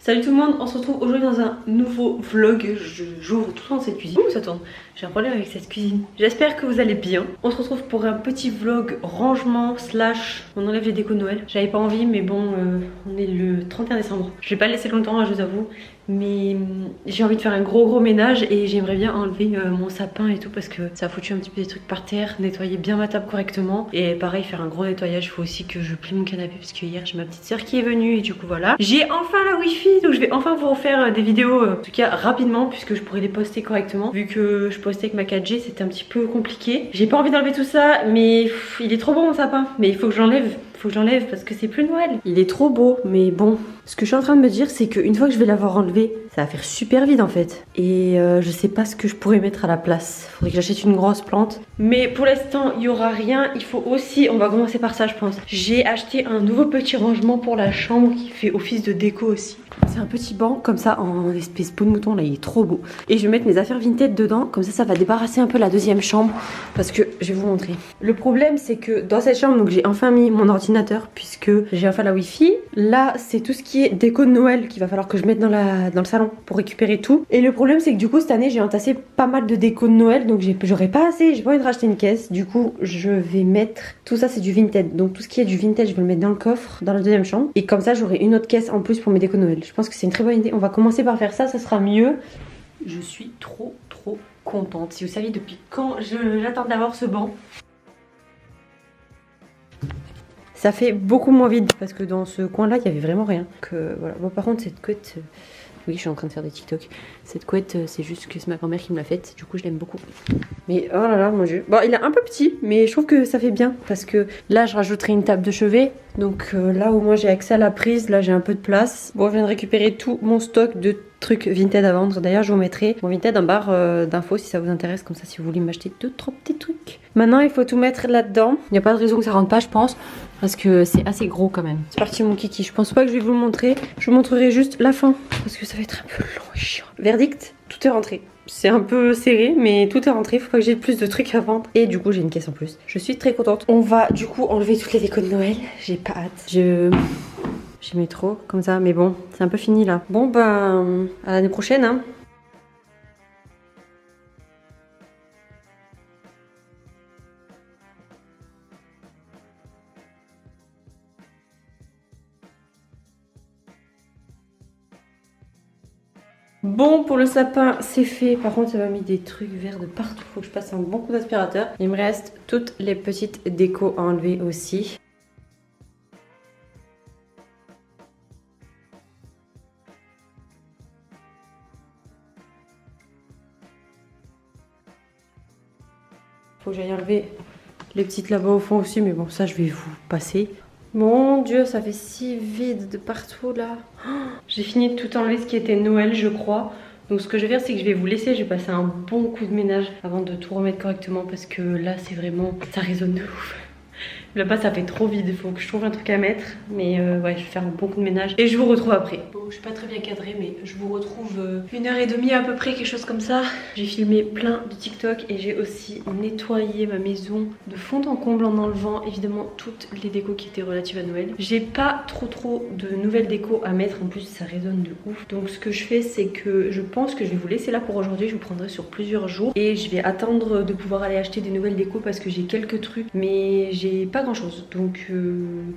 Salut tout le monde, on se retrouve aujourd'hui dans un nouveau vlog. J'ouvre tout dans cette cuisine. Ouh, ça tourne. J'ai un problème avec cette cuisine. J'espère que vous allez bien. On se retrouve pour un petit vlog rangement slash on enlève les décos de Noël. J'avais pas envie mais bon, on est le 31 décembre. Je vais pas le laisser longtemps, je vous avoue. Mais j'ai envie de faire un gros ménage et j'aimerais bien enlever mon sapin et tout parce que ça a foutu un petit peu des trucs par terre, nettoyer bien ma table correctement et pareil faire un gros nettoyage. Il faut aussi que je plie mon canapé parce que hier j'ai ma petite soeur qui est venue et du coup voilà. J'ai enfin la wifi donc je vais enfin vous refaire des vidéos en tout cas rapidement puisque je pourrais les poster correctement. Vu que je postais avec ma 4G c'était un petit peu compliqué. J'ai pas envie d'enlever tout ça mais il est trop beau mon sapin. Mais il faut que j'enlève. Faut que j'enlève parce que c'est plus Noël. Il est trop beau mais bon. Ce que je suis en train de me dire c'est qu'une fois que je vais l'avoir enlevé, ça va faire super vide en fait. Et je sais pas ce que je pourrais mettre à la place. Faudrait que j'achète une grosse plante. Mais pour l'instant il y aura rien. Il faut aussi, on va commencer par ça je pense. J'ai acheté un nouveau petit rangement pour la chambre qui fait office de déco aussi. C'est un petit banc comme ça en espèce peau de mouton là, il est trop beau. Et je vais mettre mes affaires vintage dedans, comme ça va débarrasser un peu la deuxième chambre. Parce que je vais vous montrer. Le problème c'est que dans cette chambre, donc j'ai enfin mis mon ordinateur puisque j'ai enfin la wifi. Là c'est tout ce qui est déco de Noël qu'il va falloir que je mette dans le salon pour récupérer tout. Et le problème c'est que du coup cette année j'ai entassé pas mal de déco de Noël, donc j'aurais pas assez, j'ai pas envie de racheter une caisse. Du coup je vais mettre, tout ça c'est du vintage, donc tout ce qui est du vintage je vais le mettre dans le coffre, dans la deuxième chambre. Et comme ça j'aurai une autre caisse en plus pour mes déco de Noël. Je pense que c'est une très bonne idée, on va commencer par faire ça, ça sera mieux. Je suis trop contente. Si vous saviez depuis quand j'attends d'avoir ce banc. Ça fait beaucoup moins vide parce que dans ce coin là il y avait vraiment rien. Voilà. Bon, par contre cette couette, oui je suis en train de faire des TikTok. Cette couette c'est juste que c'est ma grand-mère qui me l'a faite. Du coup je l'aime beaucoup. Mais oh là là mon dieu. Bon il est un peu petit mais je trouve que ça fait bien. Parce que là je rajouterai une table de chevet. Donc là où moi j'ai accès à la prise, là j'ai un peu de place. Bon je viens de récupérer tout mon stock de trucs Vinted à vendre. D'ailleurs je vous mettrai mon Vinted en barre d'infos si ça vous intéresse. Comme ça si vous voulez m'acheter 2-3 petits trucs. Maintenant il faut tout mettre là-dedans. Il n'y a pas de raison que ça rentre pas je pense. Parce que c'est assez gros quand même. C'est parti mon kiki. Je pense pas que je vais vous le montrer. Je vous montrerai juste la fin. Parce que ça va être un peu long et chiant. Verdict, tout est rentré. C'est un peu serré mais tout est rentré. Faut pas que j'ai plus de trucs à vendre. Et du coup j'ai une caisse en plus. Je suis très contente. On va du coup enlever toutes les décos de Noël. J'ai pas hâte. J'aimais trop comme ça. Mais bon c'est un peu fini là. Bon ben à l'année prochaine hein. Bon pour le sapin c'est fait, par contre ça m'a mis des trucs verts de partout, faut que je passe un bon coup d'aspirateur. Il me reste toutes les petites décos à enlever aussi. Faut que j'aille enlever les petites là-bas au fond aussi mais bon ça je vais vous passer. Mon dieu ça fait si vide de partout là. Oh, j'ai fini de tout enlever ce qui était Noël je crois. Donc ce que je vais faire c'est que je vais vous laisser, je vais passer un bon coup de ménage avant de tout remettre correctement parce que là c'est vraiment, ça résonne de ouf. Là-bas ça fait trop vide, il faut que je trouve un truc à mettre. Mais ouais je vais faire un bon coup de ménage et je vous retrouve après. Bon je suis pas très bien cadrée mais je vous retrouve 1h30 à peu près, quelque chose comme ça. J'ai filmé plein de TikTok et j'ai aussi nettoyé ma maison de fond en comble en enlevant évidemment toutes les décos qui étaient relatives à Noël. J'ai pas trop de nouvelles décos à mettre, en plus ça résonne de ouf. Donc ce que je fais c'est que je pense que je vais vous laisser là pour aujourd'hui, je vous prendrai sur plusieurs jours. Et je vais attendre de pouvoir aller acheter des nouvelles décos parce que j'ai quelques trucs mais j'ai pas grand chose. Donc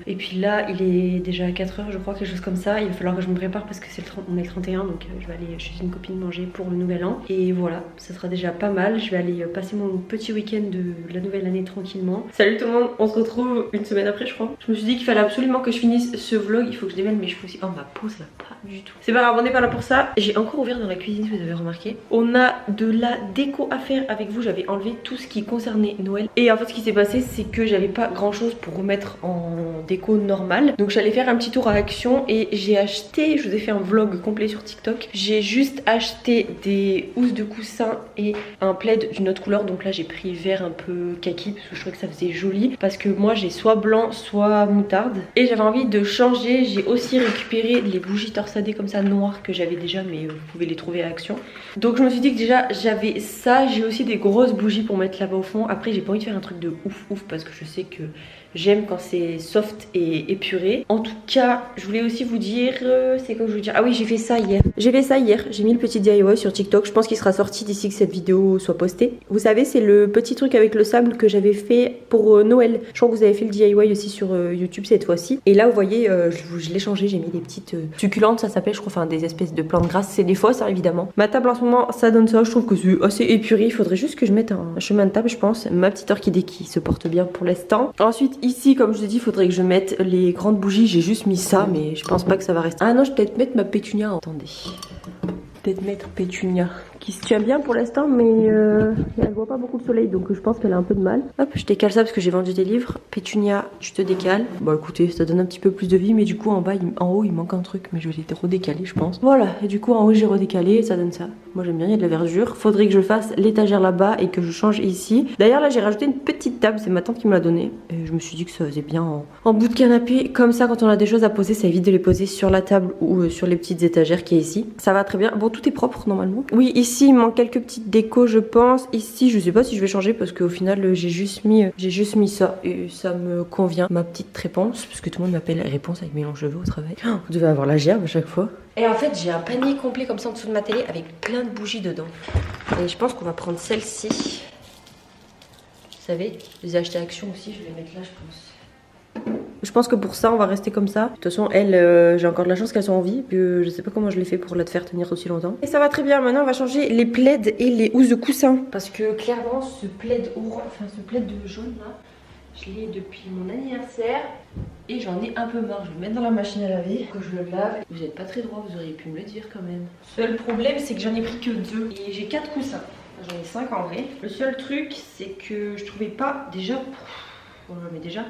et puis là il est déjà 4h je crois, quelque chose comme ça. Il va falloir que je me prépare parce que on est le 31 donc je vais aller chez une copine manger pour le nouvel an. Et voilà, ça sera déjà pas mal. Je vais aller passer mon petit week-end de la nouvelle année tranquillement. Salut tout le monde, on se retrouve une semaine après je crois. Je me suis dit qu'il fallait absolument que je finisse ce vlog. Il faut que je démêle mes cheveux aussi. Oh ma peau ça va pas du tout. C'est pas grave, on n'est pas là pour ça. J'ai encore ouvert dans la cuisine si vous avez remarqué. On a de la déco à faire avec vous. J'avais enlevé tout ce qui concernait Noël. Et en fait ce qui s'est passé c'est que j'avais pas grand chose pour remettre en déco normale. Donc j'allais faire un petit tour à Action et j'ai acheté, je vous ai fait un vlog complet sur TikTok. J'ai juste acheté des housses de coussin et un plaid d'une autre couleur. Donc là j'ai pris vert un peu kaki parce que je trouvais que ça faisait joli. Parce que moi j'ai soit blanc soit moutarde. Et j'avais envie de changer. J'ai aussi récupéré les bougies torsadées comme ça noires que j'avais déjà mais vous pouvez les trouver à Action. Donc je me suis dit que déjà j'avais ça. J'ai aussi des grosses bougies pour mettre là-bas au fond. Après j'ai pas envie de faire un truc de ouf parce que je sais que J'aime quand c'est soft et épuré. En tout cas, je voulais aussi vous dire... c'est quoi que je veux dire? Ah oui, j'ai fait ça hier. J'ai fait ça hier. J'ai mis le petit DIY sur TikTok. Je pense qu'il sera sorti d'ici que cette vidéo soit postée. Vous savez, c'est le petit truc avec le sable que j'avais fait pour Noël. Je crois que vous avez fait le DIY aussi sur YouTube cette fois-ci. Et là, vous voyez, je l'ai changé. J'ai mis des petites succulentes, ça s'appelle, je crois, enfin des espèces de plantes grasses. C'est des fausses, hein, évidemment. Ma table en ce moment, ça donne ça. Je trouve que c'est assez épuré. Il faudrait juste que je mette un chemin de table, je pense. Ma petite orchidée qui se porte bien pour l'instant. Ensuite, ici, comme je vous ai dit, il faudrait que je mette les grandes bougies. J'ai juste mis ça, mais je pense pas que ça va rester. Ah non, je vais peut-être mettre ma pétunia. Attendez. Peut-être mettre pétunia qui se tient bien pour l'instant, mais elle voit pas beaucoup le soleil, donc je pense qu'elle a un peu de mal. Hop, je décale ça parce que j'ai vendu des livres. Pétunia, je te décale. Bon écoutez, ça donne un petit peu plus de vie, mais du coup en bas, en haut il manque un truc, mais je vais les redécaler je pense. Voilà, et du coup en haut j'ai redécalé et ça donne ça. Moi j'aime bien, il y a de la verdure. Faudrait que je fasse l'étagère là-bas et que je change ici. D'ailleurs là j'ai rajouté une petite table, c'est ma tante qui me l'a donnée. Et je me suis dit que ça faisait bien en bout de canapé. Comme ça, quand on a des choses à poser, ça évite de les poser sur la table ou sur les petites étagères qui est ici. Ça va très bien. Bon, tout est propre normalement. Oui, ici il manque quelques petites décos je pense. Ici je sais pas si je vais changer parce qu'au final j'ai juste mis ça et ça me convient. Ma petite réponse, parce que tout le monde m'appelle réponse avec mes longs cheveux au travail. Oh, vous devez avoir la gerbe à chaque fois. Et en fait j'ai un panier complet comme ça en dessous de ma télé avec plein de bougies dedans. Et je pense qu'on va prendre celle-ci. Vous savez, je les ai achetées à Action aussi, je vais les mettre là je pense. Je pense que pour ça on va rester comme ça. De toute façon elles, j'ai encore de la chance qu'elles soient en vie. Je sais pas comment je l'ai fait pour la faire tenir aussi longtemps. Et ça va très bien. Maintenant on va changer les plaids et les housses de coussin. Parce que clairement ce plaid orange, enfin ce plaid de jaune là, je l'ai depuis mon anniversaire. Et j'en ai un peu marre. Je vais le mettre dans la machine à laver, que je le lave. Vous n'êtes pas très droit, vous auriez pu me le dire quand même. Seul problème c'est que j'en ai pris que 2. Et j'ai 4 coussins. J'en ai 5 en vrai. Le seul truc c'est que je trouvais pas déjà... Voilà, mais déjà...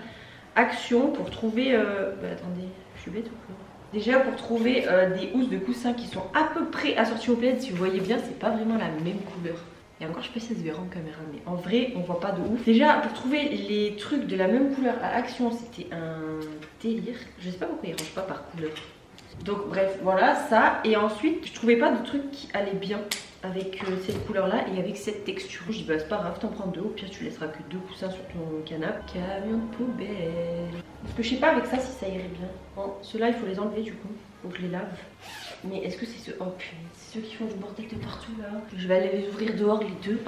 Action pour trouver attendez, je suis bête ou quoi? Déjà pour trouver des housses de coussin qui sont à peu près assorties au plaid. Si vous voyez bien, c'est pas vraiment la même couleur. Et encore je sais pas si ça se verra en caméra, mais en vrai on voit pas de ouf. Déjà pour trouver les trucs de la même couleur à Action, c'était un délire. Je sais pas pourquoi ils rangent pas par couleur. Donc bref, voilà ça. Et ensuite je trouvais pas de trucs qui allaient bien avec cette couleur là et avec cette texture. Je dis bah c'est pas grave, t'en prends 2, au pire tu laisseras que 2 coussins sur ton canapé. Camion de poubelle. Parce que je sais pas avec ça si ça irait bien. Bon, ceux-là il faut les enlever du coup, donc je les lave. Mais est-ce que c'est ceux... Oh putain, c'est ceux qui font du bordel de partout là. Je vais aller les ouvrir dehors les deux.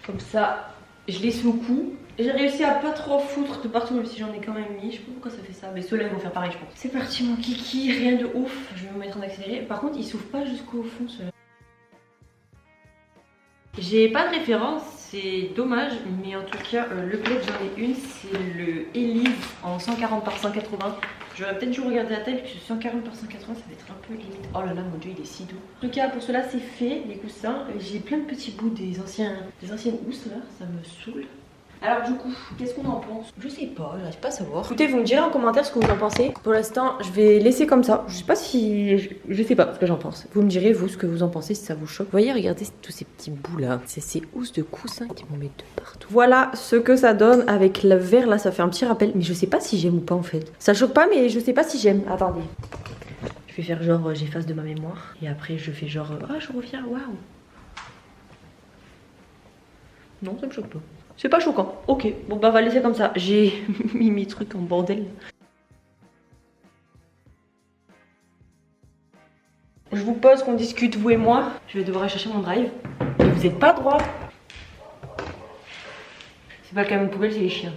Comme ça je les secoue. J'ai réussi à pas trop foutre de partout même si j'en ai quand même mis. Je sais pas pourquoi ça fait ça, mais ceux-là ils vont faire pareil je pense. C'est parti mon kiki, rien de ouf. Je vais me mettre en accéléré. Par contre ils s'ouvrent pas jusqu'au fond ceux-là. J'ai pas de référence, c'est dommage, mais en tout cas le plaid j'en ai une, c'est le Elise en 140 par 180. J'aurais peut-être dû regarder la taille parce que 140 par 180 ça va être un peu limite. Oh là là mon dieu il est si doux. En tout cas pour cela c'est fait, les coussins. J'ai plein de petits bouts des anciennes housses là, ça me saoule. Alors du coup, qu'est-ce qu'on en pense? Je sais pas, j'arrive pas à savoir. Écoutez, vous me direz en commentaire ce que vous en pensez. Pour l'instant, je vais laisser comme ça. Je sais pas si... Je sais pas ce que j'en pense. Vous me direz, vous, ce que vous en pensez, si ça vous choque. Vous voyez, regardez tous ces petits bouts là. C'est ces housses de coussins qui m'en mettent de partout. Voilà ce que ça donne avec le vert là. Ça fait un petit rappel. Mais je sais pas si j'aime ou pas en fait. Ça choque pas, mais je sais pas si j'aime. Attendez. Je vais faire genre, j'efface de ma mémoire. Et après, je fais genre, ah, je reviens, waouh. Non, ça me choque pas. C'est pas choquant. Ok, bon bah on va laisser comme ça. J'ai mis mes trucs en bordel. Je vous pose qu'on discute vous et moi. Je vais devoir aller chercher mon drive. Et vous êtes pas droit. C'est pas le camion de poubelle, c'est les chiens.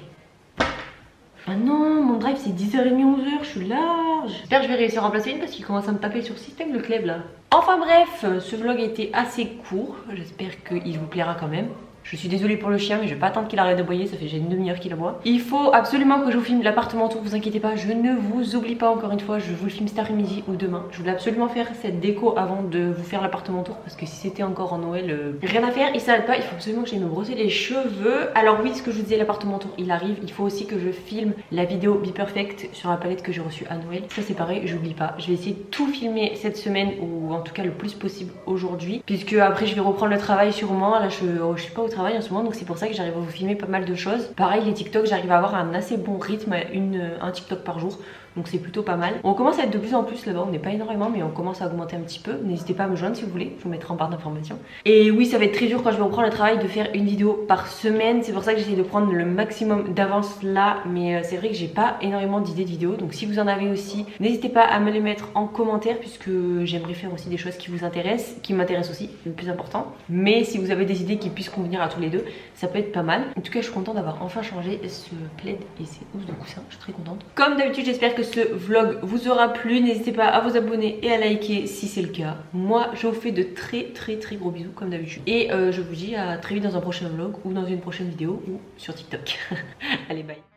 Ah non, mon drive c'est 10h30, 11h, je suis large. J'espère que je vais réussir à remplacer une parce qu'il commence à me taper sur le système le club là. Enfin bref, ce vlog a été assez court. J'espère qu'il vous plaira quand même. Je suis désolée pour le chien, mais je vais pas attendre qu'il arrête d'aboyer, ça fait déjà une demi-heure qu'il aboie. Il faut absolument que je vous filme l'appartement tour, vous inquiétez pas, je ne vous oublie pas encore une fois, je vous le filme cet après-midi ou demain. Je voulais absolument faire cette déco avant de vous faire l'appartement tour, parce que si c'était encore en Noël, rien à faire, il s'arrête pas, il faut absolument que j'aille me brosser les cheveux. Alors oui, ce que je vous disais, l'appartement tour, il arrive, il faut aussi que je filme la vidéo Be Perfect sur la palette que j'ai reçue à Noël. Ça c'est pareil, j'oublie pas, je vais essayer de tout filmer cette semaine, ou en tout cas le plus possible aujourd'hui, puisque après je vais reprendre le travail sûrement. Là je suis pas au travail en ce moment, donc c'est pour ça que j'arrive à vous filmer pas mal de choses. Pareil les TikTok, j'arrive à avoir un assez bon rythme, un TikTok par jour. donc c'est plutôt pas mal. On commence à être de plus en plus là-bas, on n'est pas énormément mais on commence à augmenter un petit peu. N'hésitez pas à me joindre si vous voulez, je vous mettrai en barre d'informations. Et oui, ça va être très dur quand je vais reprendre le travail de faire une vidéo par semaine, c'est pour ça que j'essaie de prendre le maximum d'avance là, mais c'est vrai que j'ai pas énormément d'idées de vidéos, donc si vous en avez aussi, n'hésitez pas à me les mettre en commentaire puisque j'aimerais faire aussi des choses qui vous intéressent, qui m'intéressent aussi, le plus important. Mais si vous avez des idées qui puissent convenir à tous les deux, ça peut être pas mal. En tout cas, je suis contente d'avoir enfin changé ce plaid et ces housses de coussin, je suis très contente. Comme d'habitude, j'espère que ce vlog vous aura plu, n'hésitez pas à vous abonner et à liker si c'est le cas. Moi, je vous fais de très gros bisous comme d'habitude. Et je vous dis à très vite dans un prochain vlog ou dans une prochaine vidéo ou sur TikTok. Allez, bye.